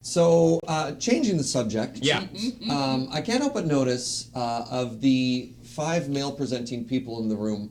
So, changing the subject. Yeah. I can't help but notice of the 5 male presenting people in the room,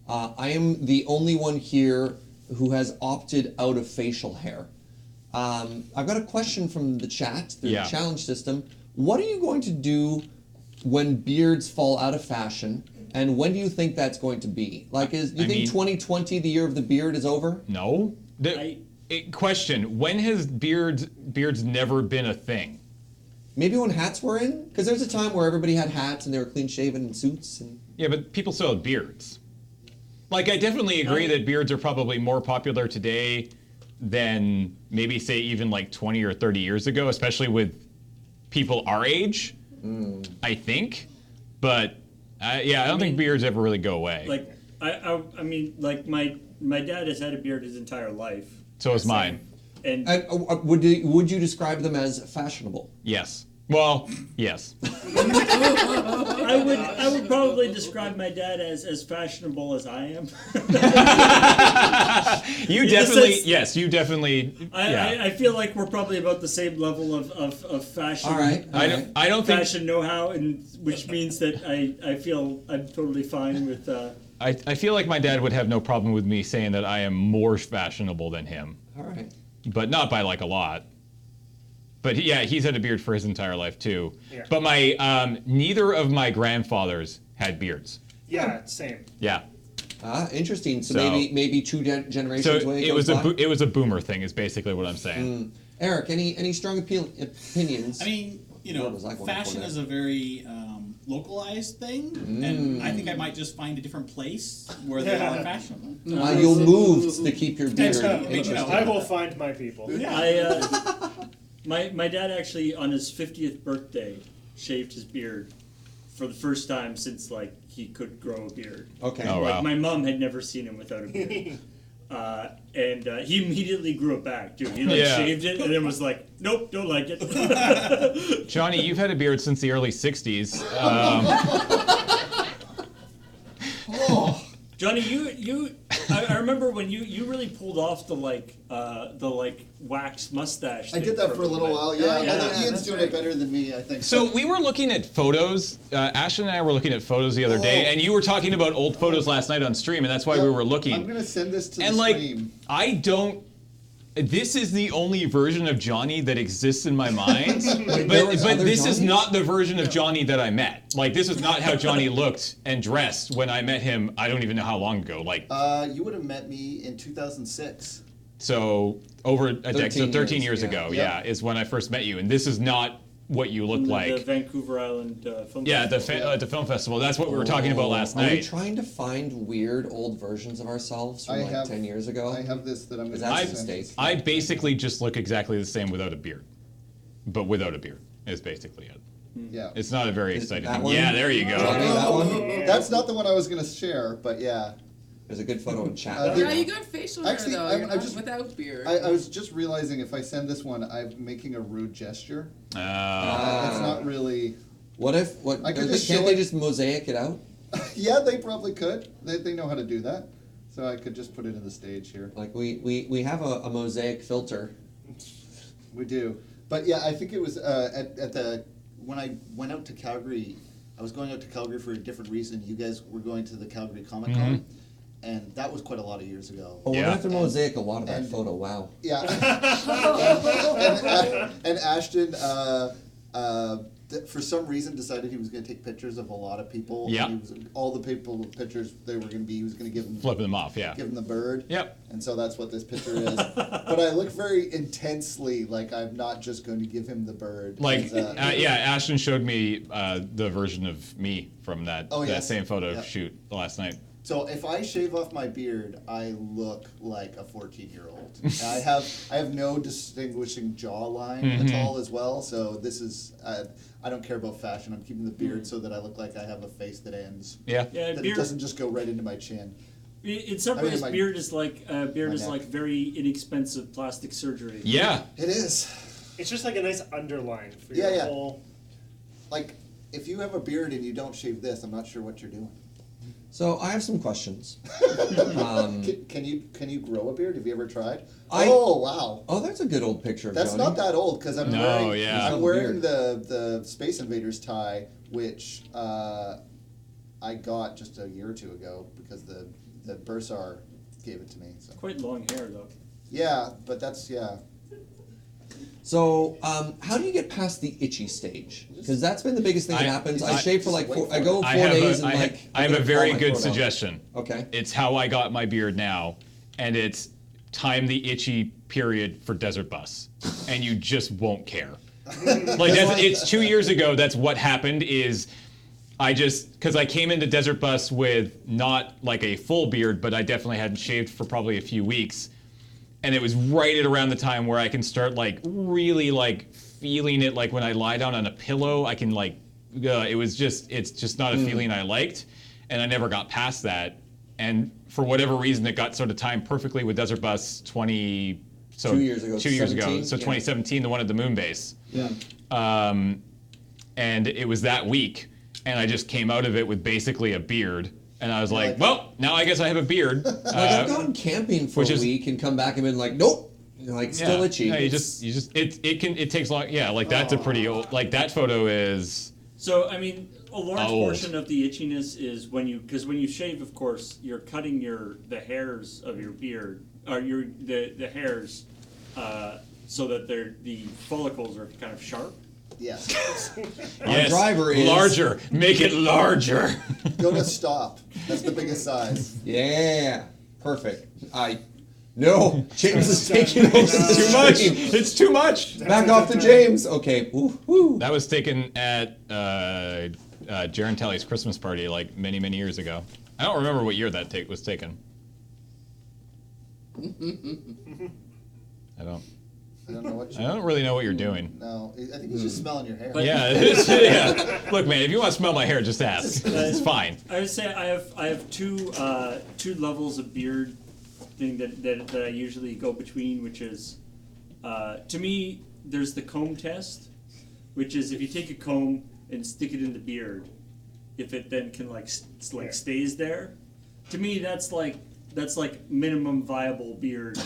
I am the only one here who has opted out of facial hair. I've got a question from the chat through the challenge system. What are you going to do when beards fall out of fashion? And when do you think that's going to be? Like, do you think 2020, the year of the beard, is over? No. Question: when has beards never been a thing? Maybe when hats were in? Because there's a time where everybody had hats and they were clean shaven and suits. And... Yeah, but people still have beards. Like, I definitely agree that beards are probably more popular today than maybe, say, even like 20 or 30 years ago, especially with people our age, I think. But, I don't think beards ever really go away. Like, I mean, like, my dad has had a beard his entire life. So is mine. And would you describe them as fashionable? Yes. Well, yes. I would probably describe my dad as fashionable as I am. You definitely. I feel like we're probably about the same level of fashion. All right. I don't think fashion know-how, and which means that I feel I'm totally fine with. I feel like my dad would have no problem with me saying that I am more fashionable than him. All right. But not by like a lot. But yeah, he's had a beard for his entire life too. Yeah. But my neither of my grandfathers had beards. Yeah, same. Yeah. Interesting. So maybe two generations so away. it was a boomer thing. Is basically what I'm saying. Eric, any strong opinions? I mean, fashion is a very localized thing, and I think I might just find a different place where they are fashionable. You'll move to keep your beard. I will find my people. Yeah. My dad actually, on his 50th birthday, shaved his beard for the first time since, like, he could grow a beard. Okay. Oh, wow. My mom had never seen him without a beard. And he immediately grew it back, too. He shaved it and then was like, nope, don't like it. Johnny, you've had a beard since the early 60s. Johnny, I remember when you really pulled off the wax mustache. I did that for a little while, yeah. I think Ian's doing it better than me, I think. So we were looking at photos. Ashton and I were looking at photos the other day, and you were talking about old photos last night on stream, and that's why we were looking. I'm going to send this to the stream. This is the only version of Johnny that exists in my mind, but this is not the version of Johnny that I met. Like, this is not how Johnny looked and dressed when I met him. I don't even know how long ago. Like, you would have met me in 2006. So over a decade, so 13 years yeah. ago, Yep. is when I first met you, and this is not what you look like. The Vancouver Island Film Festival. Festival. The film festival. That's what we were talking about last night. Are we trying to find weird old versions of ourselves from 10 years ago? I have this that I'm going to send. I basically just look exactly the same without a beard. But without a beard is basically it. Yeah. It's not a very exciting thing. One? Yeah, there you go. That one? That's not the one I was going to share, but yeah. There's a good photo in chat. Yeah, you got facial hair though. You're not just, without beard. I was just realizing if I send this one, I'm making a rude gesture. It's not really. Can't they just mosaic it out? Yeah, they probably could. They know how to do that. So I could just put it in the stage here. Like we have a mosaic filter. We do. But yeah, I think it was when I went out to Calgary. I was going out to Calgary for a different reason. You guys were going to the Calgary Comic Con. And that was quite a lot of years ago. Oh, we're going to have to mosaic a lot of that photo. Wow. Yeah. and Ashton, for some reason, decided he was going to take pictures of a lot of people. Yeah. All the pictures they were going to be, he was going to give them. Flipping them off, yeah. Give them the bird. Yep. And so that's what this picture is. But I look very intensely like I'm not just going to give him the bird. Like, Ashton showed me the version of me from that same photo shoot last night. So if I shave off my beard, I look like a 14-year-old. I have no distinguishing jawline at all as well. So this is I don't care about fashion. I'm keeping the beard so that I look like I have a face that ends. Yeah. That it doesn't just go right into my chin. In some ways, beard is like very inexpensive plastic surgery. Yeah, it is. It's just like a nice underline for your whole. Like if you have a beard and you don't shave this, I'm not sure what you're doing. So I have some questions. Can you grow a beard? Have you ever tried? I- Oh wow. Oh, that's a good old picture of That's Johnny. not that old because I'm No, wearing yeah. I'm wearing the Space Invaders tie, which I got just a year or two ago because the Bursar gave it to me. So. Quite long hair though. Yeah, but that's So, how do you get past the itchy stage? Because that's been the biggest thing that happens. I shave for like just I go 4 I have days a, and I have, like. I have I'm a gonna very call my good throat out. suggestion. Okay. It's how I got my beard now, and it's time the itchy period for Desert Bus, and you just won't care. It's 2 years ago. That's what happened. Is because I came into Desert Bus with not like a full beard, but I definitely hadn't shaved for probably a few weeks. And it was right at around the time where I can start like really like feeling it, like when I lie down on a pillow, I can like, it's just not a feeling I liked. And I never got past that. And for whatever reason, it got sort of timed perfectly with Desert Bus 2 years ago. 17, So yeah. 2017, the one at the moon base. Yeah. And it was that week. And I just came out of it with basically a beard. And I was like, like- well, now I guess I have a beard. Like I've gone camping for which a is- week and come back and been like, nope, like still itchy. Yeah, it takes long. Yeah, like that's a pretty old. Like that photo is. So I mean, a large Old. portion of the itchiness is when you shave, of course, you're cutting the hairs of your beard or the hairs so that the follicles are kind of sharp. yes. Yes, driver is- larger. Make it larger. Go to stop. That's the biggest size. Yeah, perfect. No, James is taking over the Too much. stream. It's too much. Back off to James. Okay. Woo, woo. That was taken at Jaron Telly's Christmas party like many years ago. I don't remember what year that was taken. I I don't know what. don't really know what you're doing. No, I think he's just smelling your hair. Yeah, yeah. Look, man, if you want to smell my hair, just ask. It's fine. I would say I have two levels of beard thing that I usually go between, which is to me there's the comb test, which is if you take a comb and stick it in the beard, if it then can stays there. To me, that's like minimum viable beard.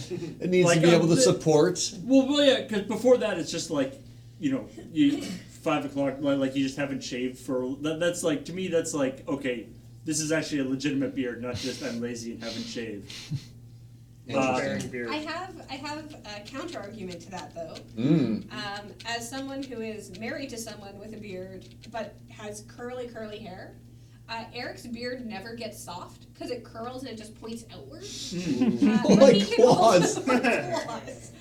It needs Like, to be able to support. Well, yeah, because before that it's just like, you 5 o'clock, like you just haven't shaved for. That's like, to me, that's like, okay, this is actually a legitimate beard, not just I'm lazy and haven't shaved. Bearing beard. I have a counter argument to that though. As someone who is married to someone with a beard but has curly hair, Eric's beard never gets soft because it curls and it just points outward. But Like he can also- claws. like claws.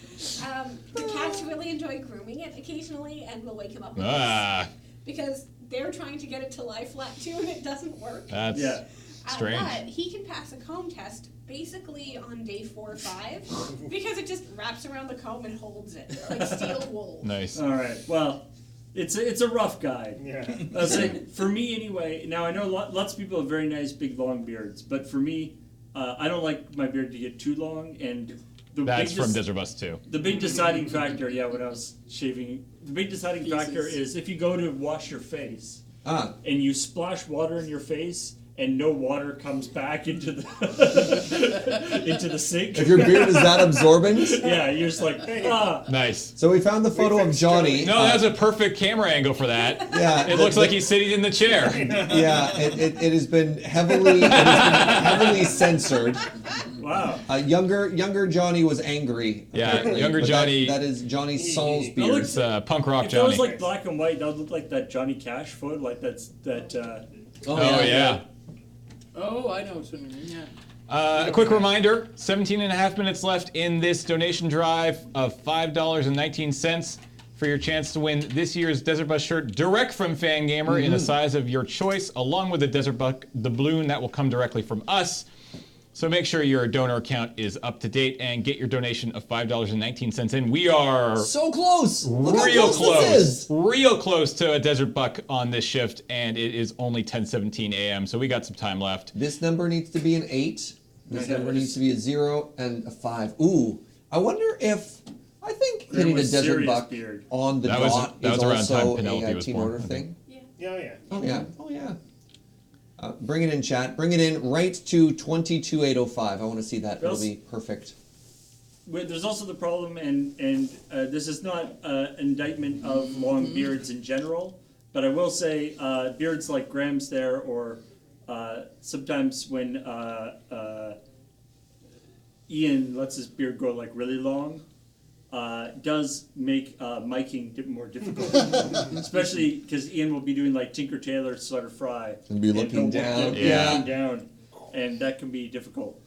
The cats really enjoy grooming it occasionally and will wake him up with Ah, because they're trying to get it to lie flat too and it doesn't work. that's Yeah. strange. But he can pass a comb test basically on day 4 or 5 because it just wraps around the comb and holds it like steel wool. Nice. All right, well, it's a rough guide. Yeah. I was saying, for me anyway, now I know lots of people have very nice big long beards, but for me, I don't like my beard to get too long, and That's from Desert Bus 2. the big deciding factor, when I was shaving, the big deciding factor is if you go to wash your face Ah, and you splash water in your face and no water comes back into the into the sink. if your beard is that absorbent. Yeah, you're just like, Nice. So we found the photo of fixed Johnny. No, that's a perfect camera angle for that. Yeah, It looks like he's sitting in the chair. Yeah, it has been heavily censored. wow. Younger Johnny was angry. Yeah, apparently, younger but Johnny- That is Johnny Saul's That beard. looks- It's punk rock If that Johnny. was like black and white, that would look like that Johnny Cash photo, like that. Oh yeah. Oh, I know what you mean. Yeah. A quick reminder, 17 and a half minutes left in this donation drive of $5.19 for your chance to win this year's Desert Bus shirt direct from Fangamer in a size of your choice, along with the Desert Bus doubloon that will come directly from us. So make sure your donor account is up to date and get your donation of $5.19 in. We are So close. Look real how close this is. real close to a Desert Buck on this shift, and it is only 10:17 a.m. So we got some time left. This number needs to be an 8. This number needs to be a 0 and a 5. Ooh, I wonder if I think hitting a with Desert serious Buck beard. on the That was- dot that is was around also time Penelope a was team born, order I think. thing. Yeah. Yeah, yeah. Oh yeah. Oh yeah. Bring it in, chat. Bring it in right to 22805. I want to see that. That'll be perfect. There's also the problem, and this is not an indictment of long beards in general, but I will say beards like Graham's there, or sometimes when Ian lets his beard grow like really long, does make miking more difficult, especially because Ian will be doing like Tinker Tailor, Sutter Fry, And be looking he'll down. be looking down, and that can be difficult.